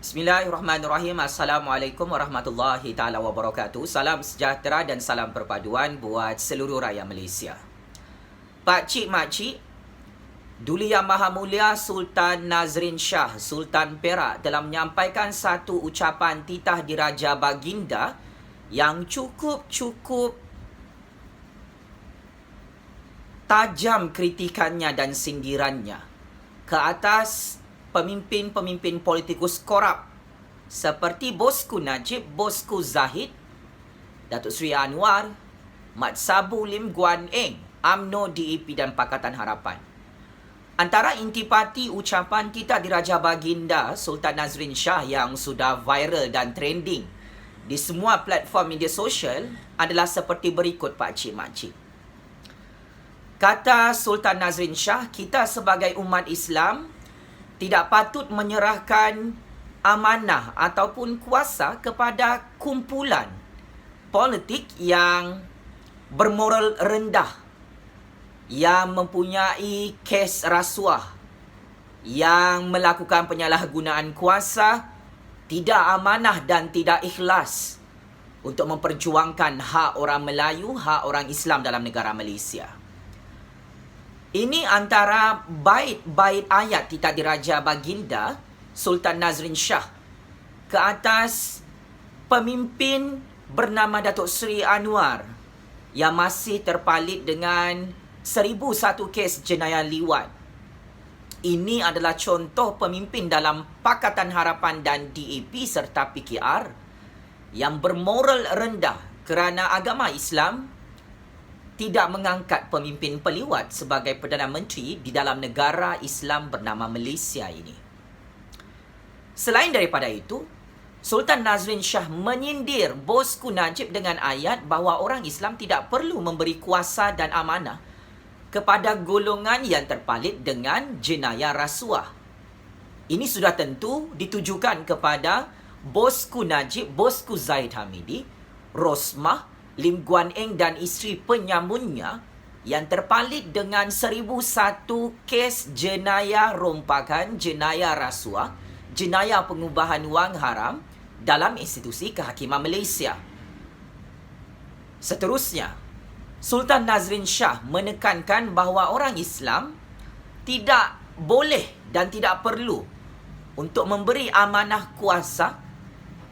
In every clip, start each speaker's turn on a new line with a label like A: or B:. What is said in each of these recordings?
A: Bismillahirrahmanirrahim. Assalamualaikum warahmatullahi taala wabarakatuh. Salam sejahtera dan salam perpaduan buat seluruh rakyat Malaysia. Pak cik, mak cik, Duli Yang Maha Mulia Sultan Nazrin Shah, Sultan Perak telah menyampaikan satu ucapan titah diraja baginda yang cukup tajam kritikannya dan sindirannya ke atas pemimpin-pemimpin politikus korup seperti Bosku Najib, Bosku Zahid, Datuk Seri Anwar, Mat Sabu Lim Guan Eng, UMNO, DAP dan Pakatan Harapan. Antara intipati ucapan titah diraja baginda Sultan Nazrin Shah yang sudah viral dan trending di semua platform media sosial adalah seperti berikut, Pak Cik Mak Cik. Kata Sultan Nazrin Shah, kita sebagai umat Islam tidak patut menyerahkan amanah ataupun kuasa kepada kumpulan politik yang bermoral rendah, yang mempunyai kes rasuah, yang melakukan penyalahgunaan kuasa, tidak amanah dan tidak ikhlas untuk memperjuangkan hak orang Melayu, hak orang Islam dalam negara Malaysia. Ini antara bait-bait ayat titah diraja baginda Sultan Nazrin Shah ke atas pemimpin bernama Datuk Seri Anwar yang masih terpalit dengan 1001 kes jenayah liwat. Ini adalah contoh pemimpin dalam Pakatan Harapan dan DAP serta PKR yang bermoral rendah kerana agama Islam tidak mengangkat pemimpin peliwat sebagai Perdana Menteri di dalam negara Islam bernama Malaysia ini. Selain daripada itu, Sultan Nazrin Shah menyindir Bosku Najib dengan ayat bahawa orang Islam tidak perlu memberi kuasa dan amanah kepada golongan yang terpalit dengan jenayah rasuah. Ini sudah tentu ditujukan kepada Bosku Najib, Bosku Zahid Hamidi, Rosmah, Lim Guan Eng dan isteri penyambunnya yang terpalit dengan 1001 kes jenayah rompakan, jenayah rasuah, jenayah pengubahan wang haram dalam institusi kehakiman Malaysia. Seterusnya, Sultan Nazrin Shah menekankan bahawa orang Islam tidak boleh dan tidak perlu untuk memberi amanah kuasa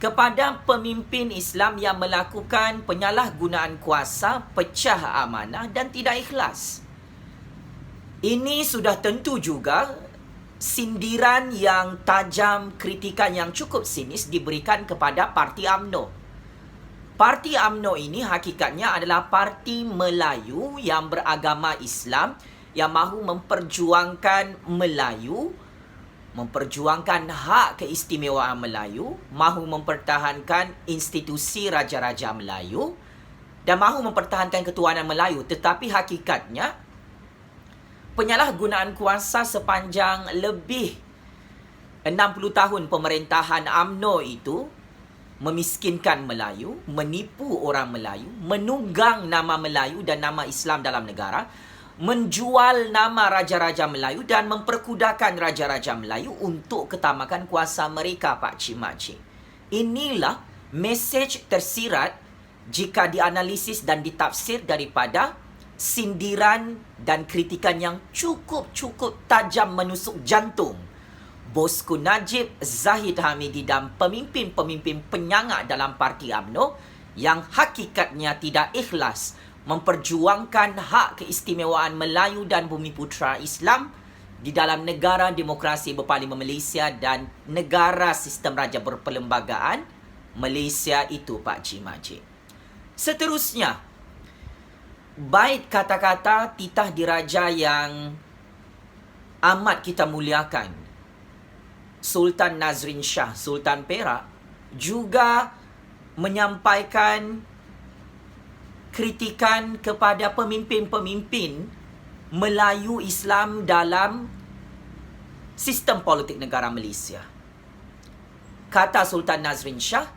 A: kepada pemimpin Islam yang melakukan penyalahgunaan kuasa, pecah amanah dan tidak ikhlas. Ini sudah tentu juga sindiran yang tajam, kritikan yang cukup sinis diberikan kepada Parti UMNO. Parti UMNO ini hakikatnya adalah parti Melayu yang beragama Islam yang mahu memperjuangkan Melayu, memperjuangkan hak keistimewaan Melayu, mahu mempertahankan institusi Raja-Raja Melayu dan mahu mempertahankan ketuanan Melayu. Tetapi hakikatnya penyalahgunaan kuasa sepanjang lebih 60 tahun pemerintahan UMNO itu memiskinkan Melayu, menipu orang Melayu, menunggang nama Melayu dan nama Islam dalam negara, menjual nama Raja-Raja Melayu dan memperkudakan Raja-Raja Melayu untuk ketamakan kuasa mereka, Pak Cik Mak Cik. Inilah mesej tersirat jika dianalisis dan ditafsir daripada sindiran dan kritikan yang cukup tajam menusuk jantung Bosku Najib, Zahid Hamidi dan pemimpin-pemimpin penyangak dalam Parti UMNO yang hakikatnya tidak ikhlas memperjuangkan hak keistimewaan Melayu dan Bumiputera Islam di dalam negara demokrasi berparlimen Malaysia dan negara sistem raja berperlembagaan Malaysia itu, Pak Cik Mak Cik. Seterusnya, bait kata-kata titah diraja yang amat kita muliakan Sultan Nazrin Shah, Sultan Perak, juga menyampaikan kritikan kepada pemimpin-pemimpin Melayu Islam dalam sistem politik negara Malaysia. Kata Sultan Nazrin Shah,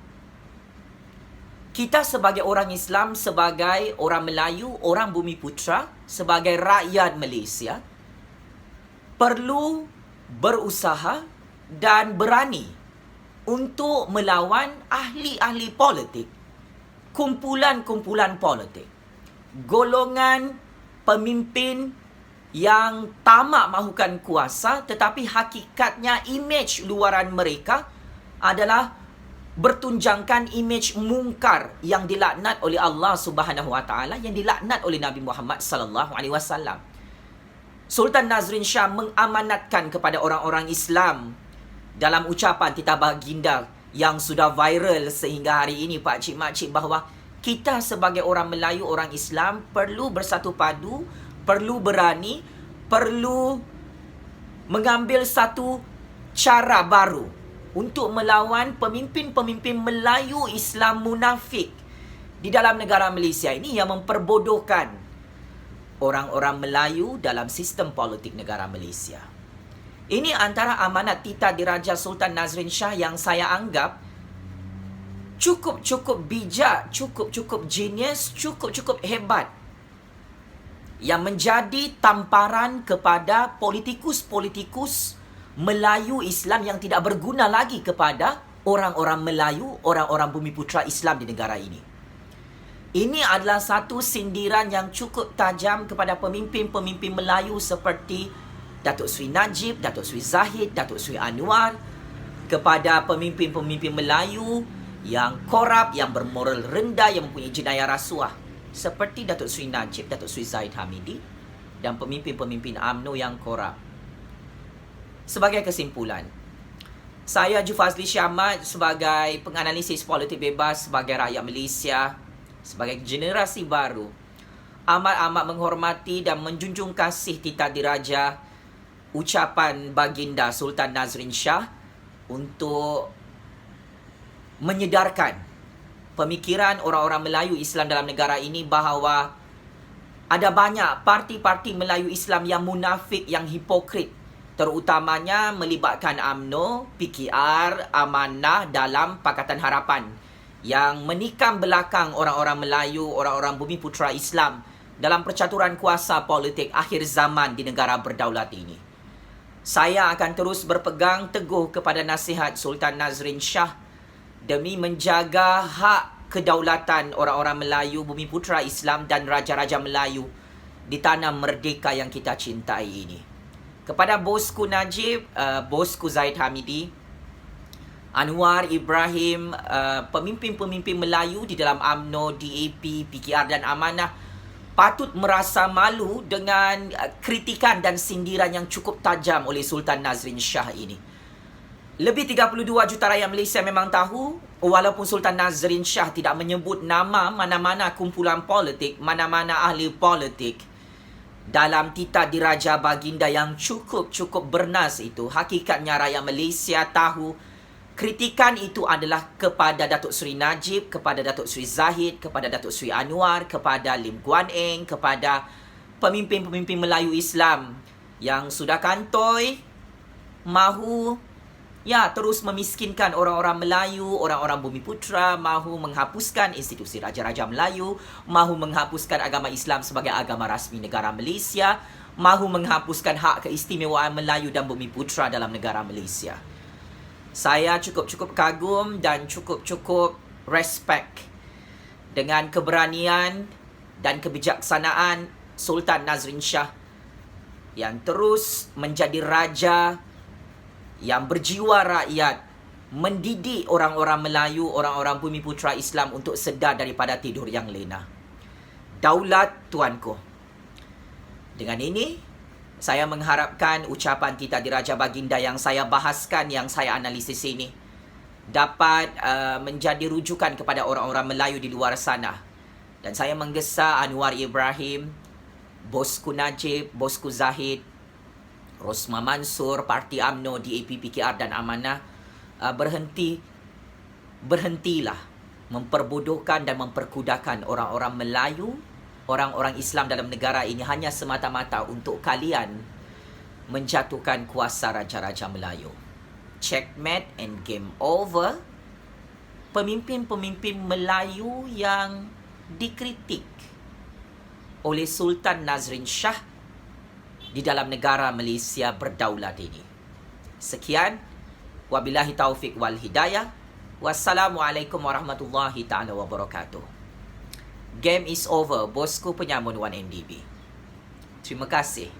A: kita sebagai orang Islam, sebagai orang Melayu, orang Bumiputera, sebagai rakyat Malaysia, perlu berusaha dan berani untuk melawan ahli-ahli politik, kumpulan-kumpulan politik, golongan pemimpin yang tamak mahukan kuasa, tetapi hakikatnya imej luaran mereka adalah bertunjangkan imej mungkar yang dilaknat oleh Allah Subhanahu Wa Taala, yang dilaknat oleh Nabi Muhammad sallallahu alaihi wasallam. Sultan Nazrin Shah mengamanatkan kepada orang-orang Islam dalam ucapan titah baginda yang sudah viral sehingga hari ini pak cik mak cik, bahawa kita sebagai orang Melayu, orang Islam perlu bersatu padu, perlu berani, perlu mengambil satu cara baru untuk melawan pemimpin-pemimpin Melayu Islam munafik di dalam negara Malaysia ini yang memperbodohkan orang-orang Melayu dalam sistem politik negara Malaysia. Ini antara amanat titah diraja Sultan Nazrin Shah yang saya anggap cukup-cukup bijak, cukup-cukup genius, cukup-cukup hebat, yang menjadi tamparan kepada politikus-politikus Melayu Islam yang tidak berguna lagi kepada orang-orang Melayu, orang-orang Bumiputera Islam di negara ini. Ini adalah satu sindiran yang cukup tajam kepada pemimpin-pemimpin Melayu seperti Datuk Seri Najib, Datuk Seri Zahid, Datuk Seri Anwar, kepada pemimpin-pemimpin Melayu yang korup, yang bermoral rendah, yang mempunyai jenayah rasuah seperti Datuk Seri Najib, Datuk Seri Zahid Hamidi, dan pemimpin-pemimpin UMNO yang korup. Sebagai kesimpulan, saya Jufazli Syahmat sebagai penganalisis politik bebas, sebagai rakyat Malaysia, sebagai generasi baru, amat-amat menghormati dan menjunjung kasih titah diraja ucapan baginda Sultan Nazrin Shah untuk menyedarkan pemikiran orang-orang Melayu Islam dalam negara ini bahawa ada banyak parti-parti Melayu Islam yang munafik, yang hipokrit, terutamanya melibatkan UMNO, PKR, Amanah dalam Pakatan Harapan yang menikam belakang orang-orang Melayu, orang-orang Bumiputera Islam dalam percaturan kuasa politik akhir zaman di negara berdaulat ini. Saya akan terus berpegang teguh kepada nasihat Sultan Nazrin Shah demi menjaga hak kedaulatan orang-orang Melayu, Bumiputera Islam dan raja-raja Melayu di tanah merdeka yang kita cintai ini. Kepada bosku Najib, bosku Zahid Hamidi, Anwar Ibrahim, pemimpin-pemimpin Melayu di dalam UMNO, DAP, PKR dan Amanah patut merasa malu dengan kritikan dan sindiran yang cukup tajam oleh Sultan Nazrin Shah ini. Lebih 32 juta rakyat Malaysia memang tahu, walaupun Sultan Nazrin Shah tidak menyebut nama mana-mana kumpulan politik, mana-mana ahli politik dalam titah diraja baginda yang cukup-cukup bernas itu, hakikatnya rakyat Malaysia tahu kritikan itu adalah kepada Datuk Seri Najib, kepada Datuk Seri Zahid, kepada Datuk Seri Anwar, kepada Lim Guan Eng, kepada pemimpin-pemimpin Melayu Islam yang sudah kantoi mahu terus memiskinkan orang-orang Melayu, orang-orang Bumiputera, mahu menghapuskan institusi Raja-Raja Melayu, mahu menghapuskan agama Islam sebagai agama rasmi negara Malaysia, mahu menghapuskan hak keistimewaan Melayu dan Bumiputera dalam negara Malaysia. Saya cukup-cukup kagum dan cukup-cukup respect dengan keberanian dan kebijaksanaan Sultan Nazrin Shah yang terus menjadi raja yang berjiwa rakyat, mendidik orang-orang Melayu, orang-orang Bumiputera Islam untuk sedar daripada tidur yang lena. Daulat tuanku. Dengan ini, saya mengharapkan ucapan titah diraja baginda yang saya bahaskan, yang saya analisis ini, dapat menjadi rujukan kepada orang-orang Melayu di luar sana. Dan saya menggesa Anwar Ibrahim, bosku Najib, bosku Zahid, Rosma Mansur, Parti UMNO, DAP, PKR dan Amanah, berhentilah memperbodohkan dan memperkudakan orang-orang Melayu, orang-orang Islam dalam negara ini hanya semata-mata untuk kalian menjatuhkan kuasa Raja-Raja Melayu. Checkmate and game over. Pemimpin-pemimpin Melayu yang dikritik oleh Sultan Nazrin Shah di dalam negara Malaysia berdaulat ini. Sekian. Wabillahi taufik wal hidayah. Wassalamualaikum warahmatullahi ta'ala wabarakatuh. Game is over. Bosku Penyamun 1MDB. Terima kasih.